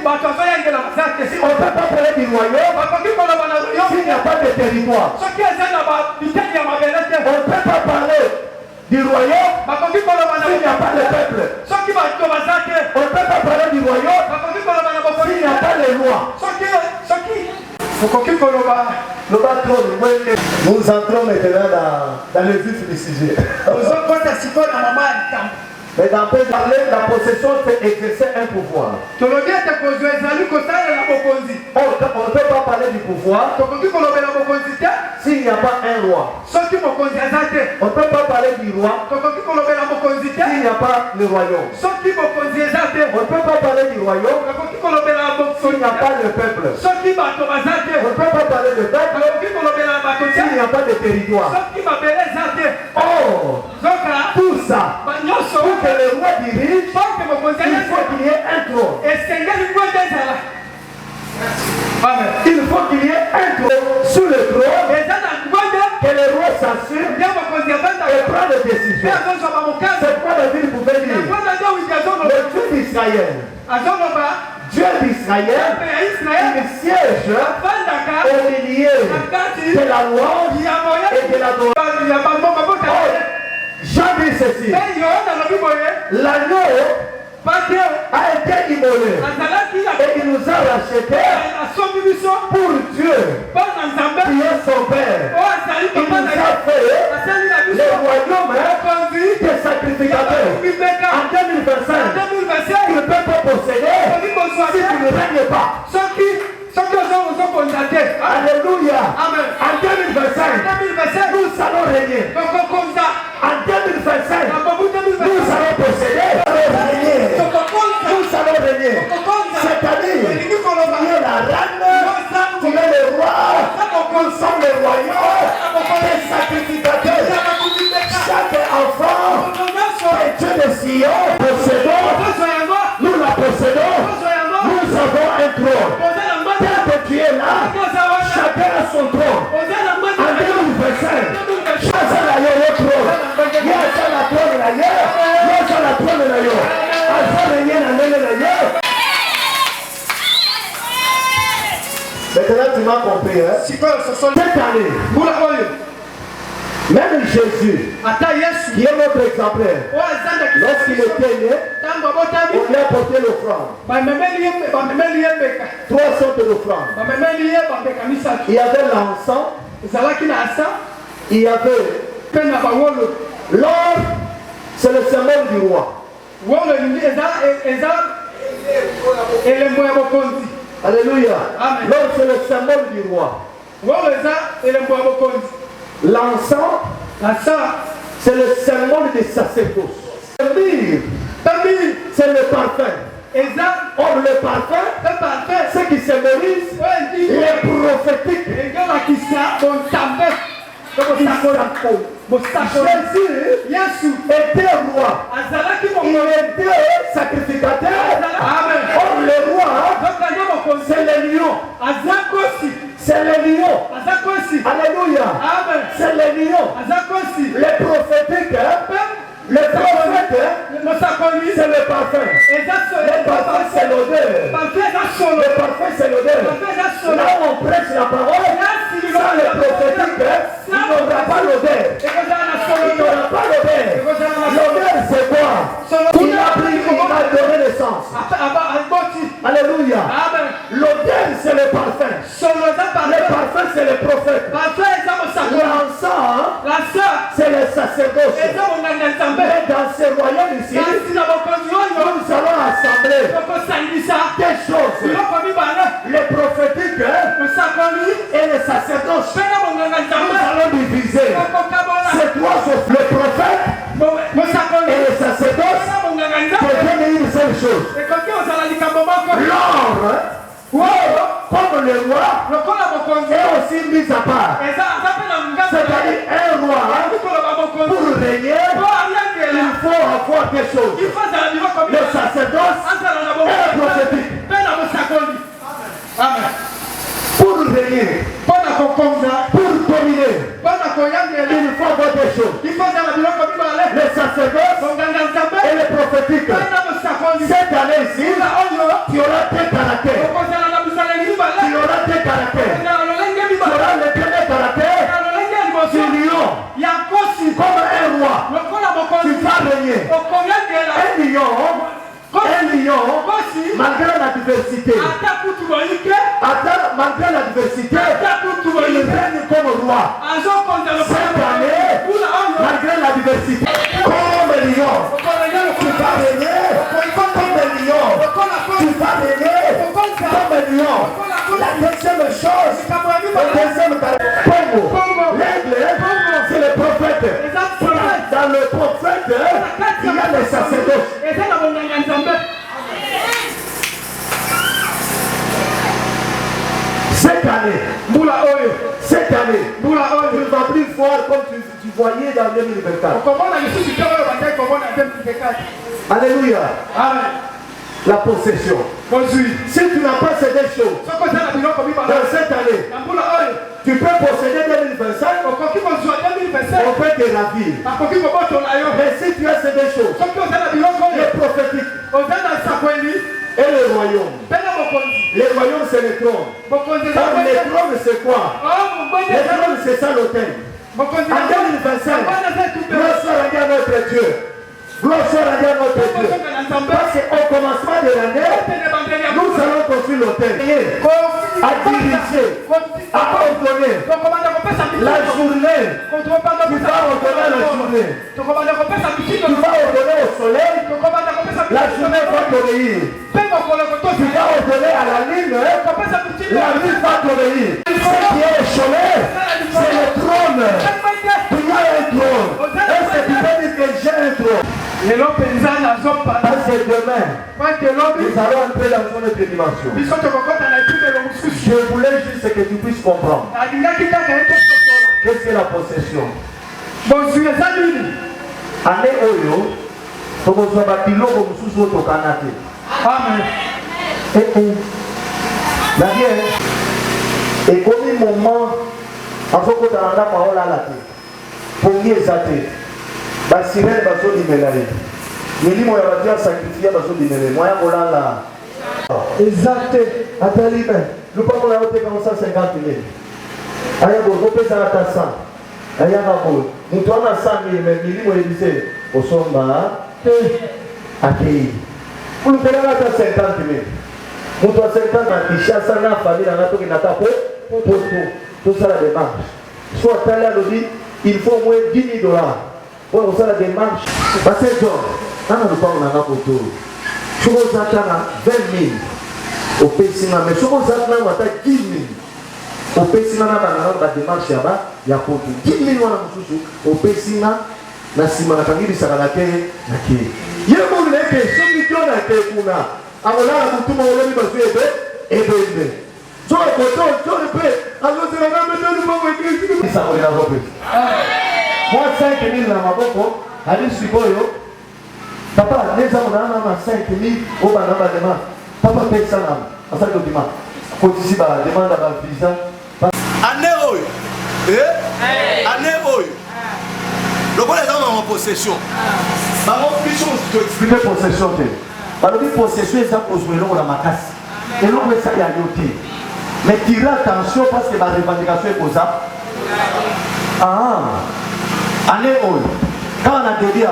D: bato bazoyangela bazate
B: Si on ne peut pas parler du royaume,
D: bakoki koloba na royaume
B: s'il n'y a pas de territoire.
D: soki eza na biteni ya mabele te
B: On ne peut pas parler du royaume,
D: bakoki koloba na
B: s'il n'y a pas de peuple.
D: soki bato baza te
B: On ne peut pas parler du royaume,
D: bakoki koloba na
B: s'il
D: bokoli
B: n'y a pas de loi.
D: soki okoki koloba
B: Nous entrons maintenant dans le vif du sujet.
D: ozokota sikoyo na mama ya likambo
B: Mais dans peu parler, la possession c'est exercer un pouvoir.
D: tolobi ete kozwa ezali kosalela bokonzi
B: On ne peut pas parler du pouvoir
D: tokoki kolobela bokonzi te
B: s'il n'y a pas un roi.
D: soki mokonzi aza te
B: On ne peut pas parler du roi
D: tokoki kolobela bokonzi te
B: s'il n'y a pas le royaume.
D: soki bokonzi eza te
B: On ne peut pas parler du royaume
D: tokoki kolobela
B: s'il
D: bokonzi
B: n'y a pas
D: te
B: le peuple.
D: soki bato baza te
B: On ne peut pas parler de peuple
D: tokoki kolobela bato te
B: s'il n'y a pas de territoire.
D: soki mabele eza te
B: Or,
D: zoka
B: tout ça,
D: banyonso
B: pour que le roi dirige,
D: soki mokonzi
B: il
D: eza
B: faut qu'il y ait un trône.
D: esengeli ngwete ezala amen
B: Il faut qu'il y ait un trône sous le trône,
D: eza na ngwete
B: que le roi s'assure
D: nde mokonzi
B: et
D: avandaka
B: prend des
D: mpe
B: décisions.
D: azozwa bamokanzi
B: C'est quoi David pouvait dire?
D: ngwete nde wiki azoloba
B: Le Dieu d'Israël,
D: azoloba
B: Dieu d'Israël,
D: mpe ya israele
B: il siège
D: avandaka
B: au milieu
D: na kati
B: de la louange
D: ya
B: et de l'adoration.
D: moyeba ya bambongo bota
B: Oh, Jean dit ceci,
D: mpe yohana alobi boye
B: l'agneau
D: pate
B: a été immolé
D: azalaki
B: et il nous a rachetés
D: asombi biso
B: pour Dieu,
D: mpo na nzambe
B: qui est son Père.
D: oyo azali
B: Il
D: papa
B: nous
D: na
B: a
D: ye
B: fait
D: asali na
B: le
D: biso
B: royaume
D: mokonzi
B: des sacrificateurs.
D: mibeka
B: En 2025,
D: 2025
B: tu ne peux pas posséder
D: okoki kozwa
B: si tu ne
D: te
B: règnes pas.
D: soki ozokonza te
B: Alléluia.
D: amen
B: En 2025,
D: 2025
B: nous allons régner.
D: tokokonza
B: En 2025,
D: na bobu
B: nous
D: 2025
B: allons posséder. Nous allons régner.
D: tokokonza
B: Nous allons régner.
D: tokokonza
B: Cette année,
D: elingi koloba
B: tu es la reine, tu es le roi, nous sommes le royaume des sacrificateurs. Chaque enfant que Dieu de Sion possédons, nous la possédons, nous avons un trône. Tel que tu es là, chacun a son trône. En 2025, chacun a le trône. Il y a la trône d'ailleurs, il y a la trône d'ailleurs. Maintenant tu m'as compris, hein? Cette année,
D: mbula oyo
B: même Jésus,
D: ata yesu
B: qui est notre exemplaire,
D: oyo azandaki
B: lorsqu'il était né,
D: ntango abotami
B: on lui a porté l'offrande.
D: bamemeli ye mbeka
B: 3 sortes d'offrandes.
D: bamemeli ye bambeka misato
B: Il y avait l'encens,
D: ezalaki na asa
B: il y avait
D: mpe na bawolo
B: l'or, c'est le symbole du roi.
D: wolo elingi eza elembo ya bokonzi
B: Alléluia.
D: Amen.
B: L'or, c'est le symbole du roi.
D: wolo eza elembo ya bokonzi
B: L'encens,
D: asa
B: c'est le symbole du sacerdoce. Le myrrhe,
D: tambi
B: c'est le parfum.
D: eza
B: Or, le parfum,
D: mpe parfum
B: ce qui symbolise
D: oyo endi
B: les prophétiques.
D: engelakisa bonzambe bosakoli
B: Jésus
D: yesu
B: était roi.
D: azalaki
B: Il
D: mokonzi
B: était sacrificateur.
D: amen
B: Or, le roi,
D: zokande mokonzi
B: c'est le lion.
D: aza kosi
B: C'est le lion.
D: aza kosi
B: Alléluia.
D: amen
B: C'est le lion.
D: aza kosi
B: Les prophétiques,
D: mpe
B: le prophète,
D: mosakoli
B: c'est le parfum.
D: eza
B: Le parfum, c'est l'odeur.
D: parfum eza solo
B: Le parfum, c'est l'odeur.
D: parfum eza solo
B: Là où on prêche la parole, sans le prophétique, il n'y aura pas l'odeur.
D: ekozala na
B: Il
D: solo
B: n'y aura pas l'odeur. L'odeur, c'est quoi? Il a pris, il a donné naissance.
D: aboti
B: Alléluia.
D: amen
B: L'odeur, c'est le parfum.
D: solo eza
B: Le parfum, c'est le prophète.
D: parfum eza mosakoli
B: L'encens,
D: la sa
B: c'est le sacerdoce.
D: eza monganga nzambe
B: Mais dans ce royaume ici,
D: kasi na bokonzi oyo
B: nous allons assembler
D: okosangisa
B: des choses.
D: biloko mibale
B: Les prophétiques
D: mosakoli
B: et les sacerdoces.
D: mpe na monganga
B: Nous
D: nzambe
B: allons diviser
D: okokabola
B: ces 3 choses. Le prophète
D: mosakoli
B: et les sacerdoces
D: na monganga nzambe
B: deviennent une seule chose.
D: ekoki ozala likambo moko
B: L'or, comme le roi,
D: lokola bokonzi
B: est aussi mis à part.
D: eza aza mpe na ngambo
B: C'est-à-dire un roi,
D: koloba bokonzi
B: pour régner,
D: po aliangela
B: il faut avoir quelque chose.
D: ifo azala biloko
B: Le
D: mibale
B: sacerdoce
D: azala na
B: et le
D: bokonzi
B: prophétique.
D: mpe na mosakoli amen
B: Pour régner,
D: mpo na kokonza
B: pour dominer,
D: mpo na koyangela
B: il faut avoir des choses.
D: ifo azala biloko mibale
B: Le sacerdoce
D: monganga nzambe
B: et le prophétique.
D: mpe na mosakoli
B: Cette année ici,
D: na oyo
B: tu auras tes caractères. combien? Un million, malgré la diversité. Malgré la diversité, il règne comme roi. Cette année, malgré la diversité, comme lion, tu vas régner comme lion. Tu vas régner comme lion. La deuxième chose, l'aigle, c'est le prophète. Dans le prophète, il y a les sacerdotes. Cette année, tu ne vas plus voir comme tu voyais dans 2024. Alléluia. La possession. Si tu n'as pas ces deux choses, dans cette année, tu peux posséder 2025, on peut te ravir. Mais si tu as ces deux choses, le prophétique et le royaume. Le royaume, c'est le trône. Or, le trône, c'est quoi? Le trône, c'est ça l'autel. En 2025, gloire soit rendue à notre Dieu. Gloire soit rendue à notre Dieu. Parce qu'au commencement de l'année, nous allons construire l'autel. À diriger, à ordonner la journée. Tu vas ordonner la journée. Tu vas ordonner au soleil. La journée va t'obéir. Tu vas ordonner à la lune. La lune va t'obéir. Ce qui est le soleil, c'est le trône. Tu as un trône. Est-ce que tu peux dire que j'ai un trône? Parce que demain, nous allons entrer dans une autre dimension. Je voulais juste que tu puisses comprendre. Qu'est-ce que la possession? Année Oyo, comme vous avez dit, vous au Canada. Amen. Et comme un moment, en ce que tu as la parole à la tête, pour y exalter, la sirène va se libérer. Mais lui, moi, je vais sacrifier, va se libérer. Moi, je vais là. Exalter, attendez, nous ne pouvons pas faire comme ça 50 000. Aïe, vous pouvez faire à 100. Aïe, vous pouvez faire 100 000, mais lui, moi, je dis, au sommet, accueilli. Vous pouvez faire 50 000. Vous pouvez faire 50 000, qui chasse la famille, dans la tour qui n'a pas pour tout ça, la démarche. Soit à l'heure, il faut au moins 10 000 $. Pour ça, la démarche. Parce que, on n'a pas pour tout. Si vous avez 20 000 au pays, mais si vous avez 10 000 au pays, la démarche, il y a pour tout. 10 000 au pays, na sima na kangi sakala ke na ke ye mo le ke so mi to na ke kuna amola mutu mo le mi basu ebe so ko to le pe azo se na me to mo ko ke sa ko ya rope moi 5 000 na maboko ali sikoyo papa neza mo na 5 000 o ba na ba dema papa pesa na asa ko dima ko tisi ba demanda ba visa
E: année oyo année oyo. Donc on est dans ma possession.
B: Tu expliques possession. Parce que possession est ça pour jouer dans ma casse. Et l'on veut ça y aller. Mais tirez attention parce que ma revendication est pour ça. Allez, quand on a dit,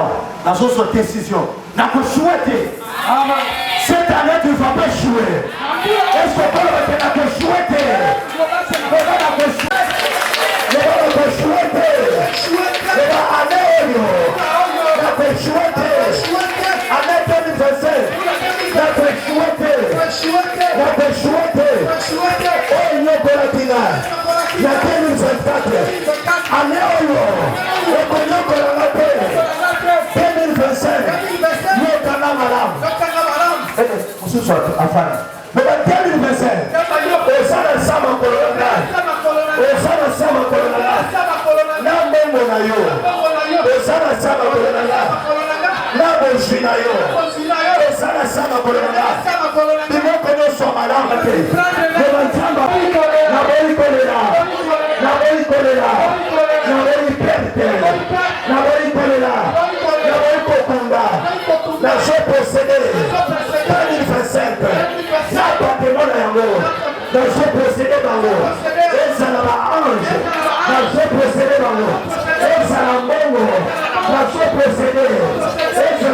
B: la chose soit décision. N'a pas souhaité. Cette année, tu ne vas pas jouer. Est-ce que tu vas pas souhaiter?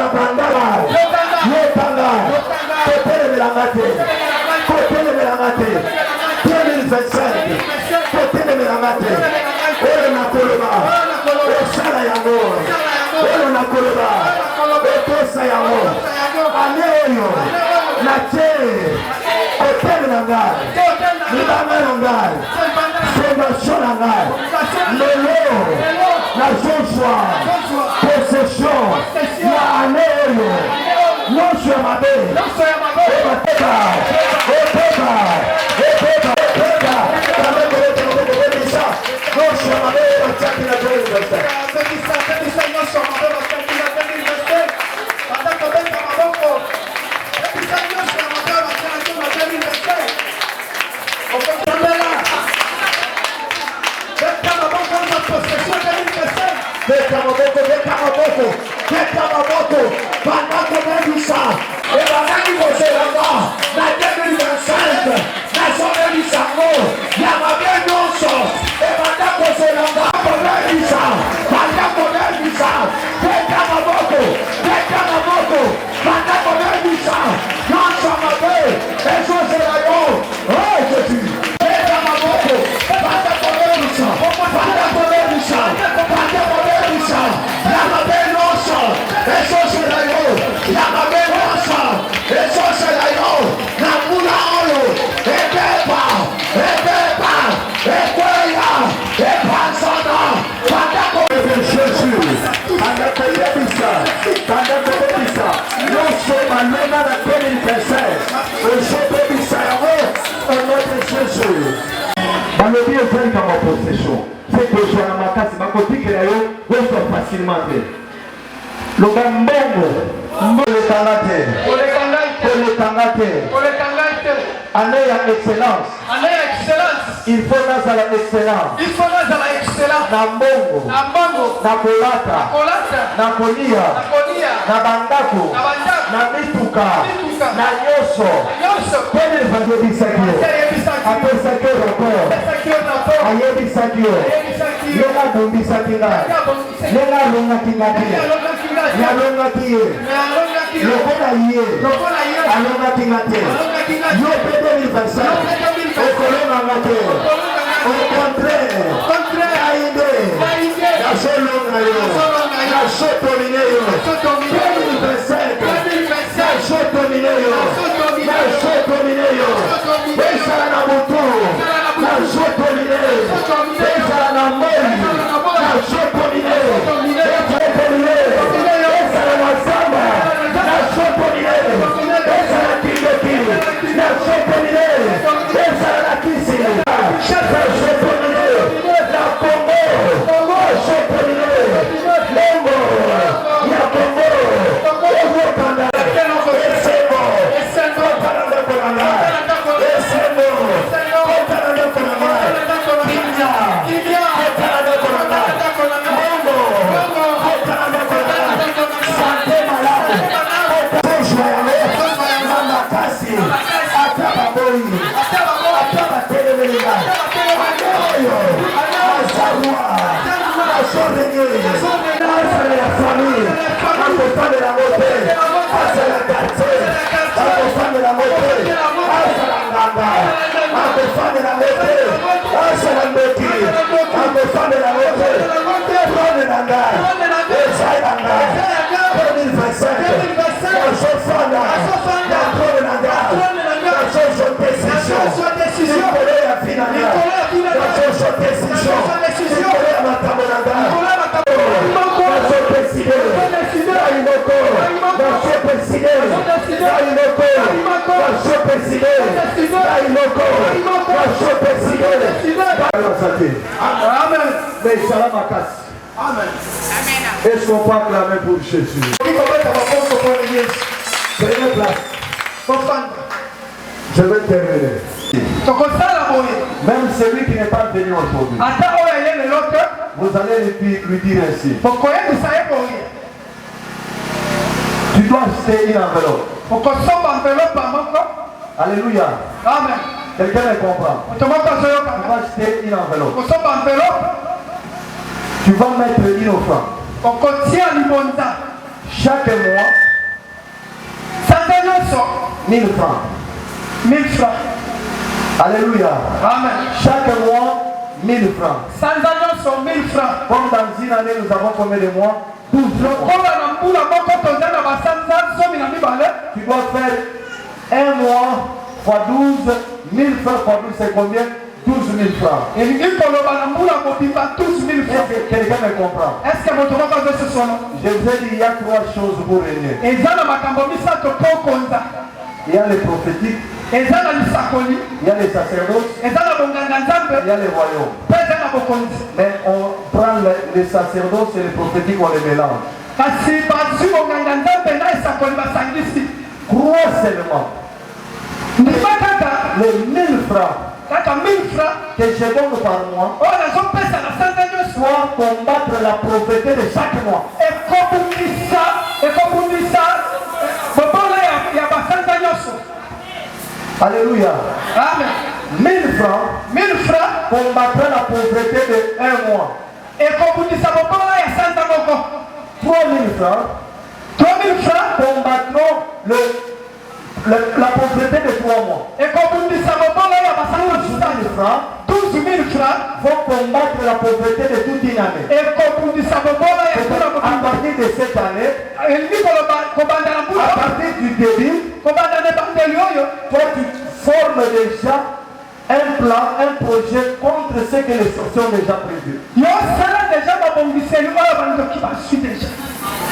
B: Yokandala. Yokanga. Côté de la maté. Côté de la maté. 2025. Côté de la maté. Olo na koloba. Osala yango. Olo na koloba. Otosa yango. Ane oyo. Na te. Côté de la ngai. Libanga na ngai. Fondation na ngai. Lelo. La Joshua. Possession. Ya ane oyo. Non je m'appelle. Il faut dans la excellence. Il faut dans la excellence. Nambongo. Nambongo. Nakolata. Nakolata. Nakolia. Nakolia. Nabandako. Nabandako. Namituka. Mituka. Nanyoso. Nanyoso. Quel est le bisakio? Après sakio rapport. Sakio rapport. Ayebi sakio. Yena bombi sakina. Yena longa kingati. Ya longa kiye. Lokola ye. Lokola ye. Alonga kingati. Yo pede mi fasa. Okolona ngate. Au contraire, Aïdé, la Solonga, la Sotomineo, 2025, la Sotomineo, la Sotomineo, Besana Moto, la Sotomineo, Besana Mori, la Sotomineo, Besana Masamba, la Sotomineo, Besana Kindeki, la Sotomineo, Besana Kisi. Chata Sotomineo, la Congo, Congo Sotomineo, Congo, ya Congo, Congo Kanda, Esemo, Esemo Kanda Kanda, Esemo, Kanda Kanda, Kenya, Kenya, Kanda Kanda, Congo, Kanda Kanda, Santé Malade, Joyeux, Mama Kasi, Atababoi, Atababa Telemelia. Est-ce qu'on peut acclamer pour Jésus? Prenez place. Je vais terminer. Même celui qui n'est pas venu aujourd'hui, vous allez lui dire ainsi. Tu dois acheter une enveloppe. Alléluia. Amen. Quelqu'un me comprend. Tu vas acheter une enveloppe. Tu vas mettre une offrande. chaque mois,
D: sanza nyonso
B: 1000 francs.
D: 1000 francs.
B: Alléluia.
D: Amen.
B: Chaque mois, 1000 francs.
D: Sanza nyonso 1000 francs.
B: Comme dans une année, nous avons combien de mois? 12 mois.
D: Lokola na mbula moko toza na basanza 12
B: Tu dois faire un mois fois 12, 1000 francs fois 12, c'est combien? 12 000 francs.
D: elingi koloba na mbula mobimba 12 000
B: Est-ce
D: francs.
B: que quelqu'un me comprend?
D: Est-ce que moto moko azososola?
B: Je vous ai dit, il y a 3 choses pour régner.
D: eza na makambo misato mpo okonza.
B: Il y a les prophétiques,
D: eza na lisakoli,
B: il y a les sacerdoces,
D: eza na bonganga nzambe,
B: il y a les royaumes.
D: mpe eza na bokonzi.
B: Mais on prend les sacerdoces et les prophétiques, on les mélange.
D: kasi bazwi bonganga nzambe na esakoli basangisi.
B: Crois seulement
D: ndima kaka
B: les 1000 francs
D: kaka 1000 francs
B: que je donne par mois
D: oyo nazopesa na sanza nyonso
B: pour combattre la pauvreté de chaque mois.
D: ekobundisa bobola ya basanza nyonso.
B: Alléluia.
D: amen.
B: 1000 francs
D: 1000 francs
B: combattre la pauvreté de un mois.
D: ekobundisa bobola ya sanza moko.
B: 3000 francs
D: 3000 francs
B: combattront la pauvreté de 3 mois.
D: ekobundisa bobola ya basanza
B: 12 000
D: mosatu.
B: francs
D: 12 000 francs
B: vont combattre la pauvreté de toute une année.
D: ekobundisa bobola ya mbula
B: À
D: mobimba.
B: partir de cette année,
D: elingi koloba kobanda na
B: à
D: mbula
B: partir du début,
D: kobanda na ebandeli oyo
B: toi tu formes déjà un plan, un projet contre ce que les sorciers ont déjà prévu.
D: yosala deja babongiseli oyo bandoki bazwi deja.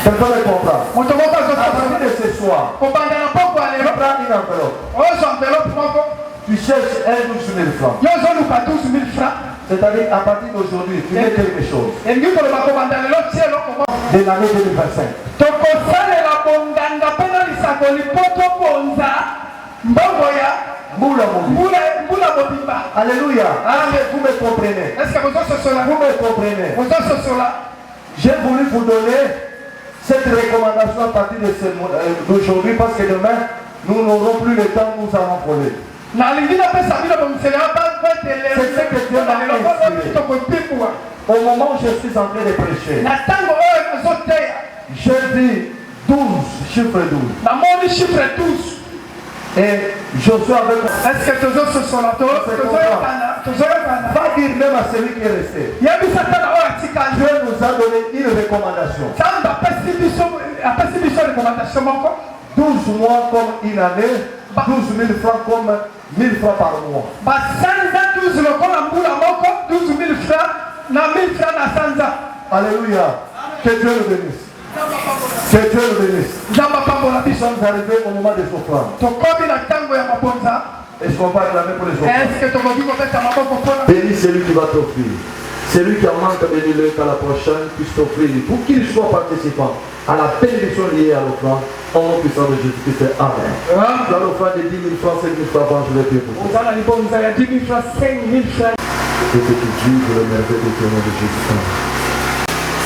B: Quelqu'un me comprend?
D: moto moko
B: À partir
D: azokosa
B: de ce soir,
D: kobanda na poko ya lelo
B: prends une enveloppe.
D: ozwa envelope moko
B: Tu cherches 12 000 francs.
D: yo ozoluka 12 000 francs.
B: C'est-à-dire, à partir d'aujourd'hui, tu mets quelque chose.
D: elingi koloba kobanda lelo tie eloko moko
B: De l'année 2025.
D: tokosalela bonganga mpe na lisakoli mpo tobonza mbongo ya
B: Moula Mouli.
D: mbula mobimba.
B: Alléluia. Vous me comprenez?
D: eske bozososola
B: Vous me comprenez?
D: bozososola.
B: J'ai voulu vous donner cette recommandation à partir d'aujourd'hui parce que demain, nous n'aurons plus le temps, nous allons voler.
D: nalingi napesa bino bomiseli
B: abaetelelokopipua. Au moment où je suis en train de prêcher,
D: na ntango oyo nazoteya
B: j'ai dit 12, chiffre 12.
D: namoni chiffre 12.
B: Et Josué avec moi.
D: eske tozososola tozoyokana.
B: Va dire même à celui qui est resté.
D: yebisa tana oyo atikali
B: Dieu nous a donné une recommandation.
D: nzambe apesi biso rekomandation moko.
B: 12 mois comme une année, 12 000 francs comme 1000 francs par mois.
D: basanza 12 lokola mbula moko 12 000 francs na 1000 francs na sanza.
B: Alléluia. Que Dieu le bénisse. Que Dieu le bénisse.
D: nzambe apambola
B: Nous
D: biso.
B: sommes arrivés au moment des offrandes.
D: tokomi na ntango ya mabonza.
B: Est-ce qu'on va acclamer pour les offrandes?
D: eske tokoki kobeta maboko mpona
B: Bénis celui qui va t'offrir. Celui qui en manque, bénis-le qu'à la prochaine puisse t'offrir. Pour qu'il soit participant à la bénédiction liée à l'offrande, au nom puissant de Jésus-Christ. Amen. Dans l'offrande de 10 000 francs, 5 000 francs, je vais prier pour toi.
D: oza na libonza ya 10 000 francs 5 000 francs.
B: Et que tu vives le merveille de ton nom de Jésus. Amen.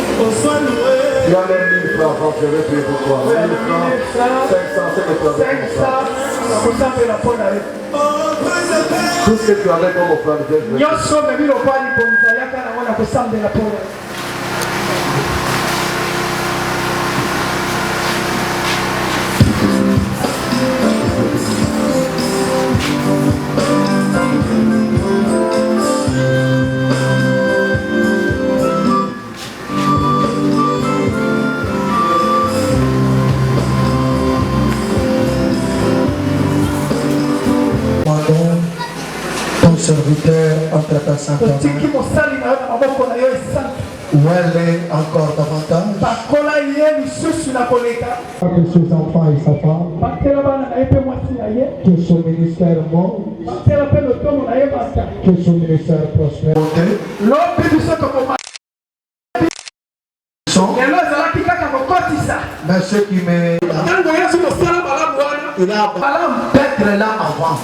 B: Tu as même 1000 francs, je vais prier pour toi. 1000 francs, 500, c'est le problème. Tout ce que tu avais comme offrande, Dieu, je vais
D: nyonso omebi lokwa libonza yaka nango na kosambela mpona
A: Ton serviteur entre ta sainte main,
D: totiki mosali na yo na maboko na yo esante
A: où elle est encore davantage,
D: bakola ye lisusu na koleka
A: que ses enfants et sa femme,
D: batela bana na ye mpe mwasi na ye
A: que son ministère monte,
D: batela mpe lotomo na ye bata
A: que son ministère prospère.
D: lobi biso tokoma
A: Sont,
D: lelo ezalaki kaka kokotisa
A: mais ce qui me
D: ntango yesu mosala malamu wana
B: est là avant. Peut-être là avant.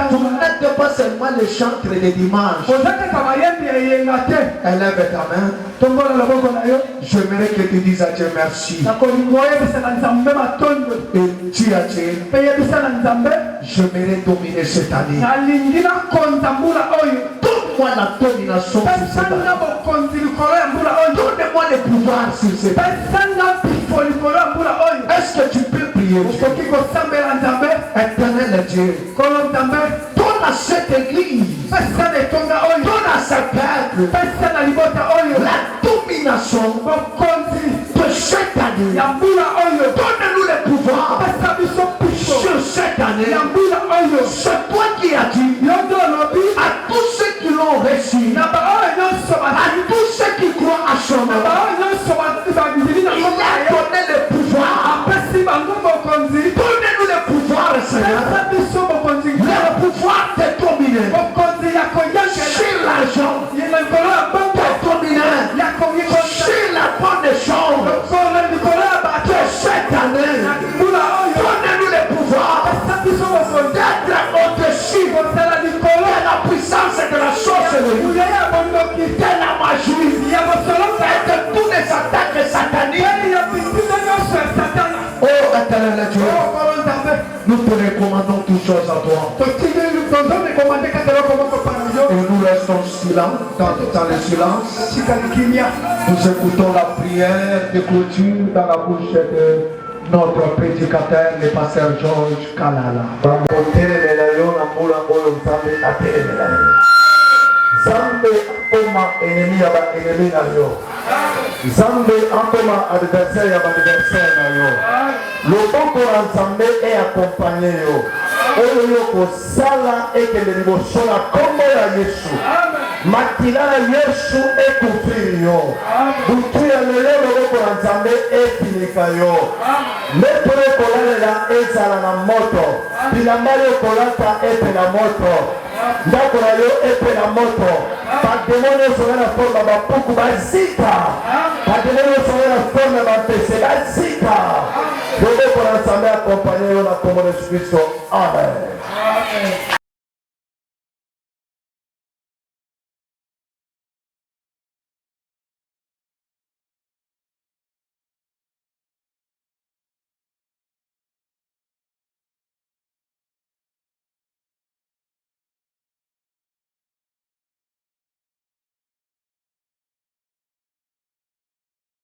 B: Tu n'êtes pas seulement le chantre des dimanches. Élève ta main. J'aimerais que tu dises à Dieu merci. Et dis à Dieu, j'aimerais dominer cette année. Donne-moi la domination sur cette année. Donne-moi le pouvoir sur cette année. Est-ce que tu peux prier Dieu? Éternel Dieu, donne à cette église, donne à ce peuple la domination de cette année. Donne-nous le pouvoir sur cette année. C'est toi qui as dit à tous ceux qui l'ont reçu, à tous ceux qui croient à son nom, il a donné le pouvoir. Donnez-nous le pouvoir, Seigneur. Le pouvoir de dominer sur l'argent, de dominer sur la bonne chose de cette année. Donnez-nous le pouvoir d'être au-dessus de la puissance de la sorcellerie, de la magie et de toutes les attaques sataniques. Oh éternel Dieu, nous te recommandons toutes choses à toi. Et nous restons dans le silence. Nous écoutons la prière de clôture dans la bouche de notre prédicateur, le pasteur Georges Kalala.
F: Zambe akoma ennemi ya ba ennemi na yo. Zambe akoma adversaire ya ba adversaire na yo. Loboko na Nzambe accompagné yo. Oyo yo kosala ekende liboso na kombo ya Yesu. Makila na Yesu ekufiri yo. Butu ya lelo loboko na Nzambe epinika yo. Metolo kolalela ezala na moto. Bilamba yo kolata epe na moto. Ndako na yo epe na moto. Bademoni sera na forma bapuku bazika. Bademoni sera na forma bapese bazika. Loboko na Nzambe accompagné yo na kombo ya Yesu Kristo. Amen.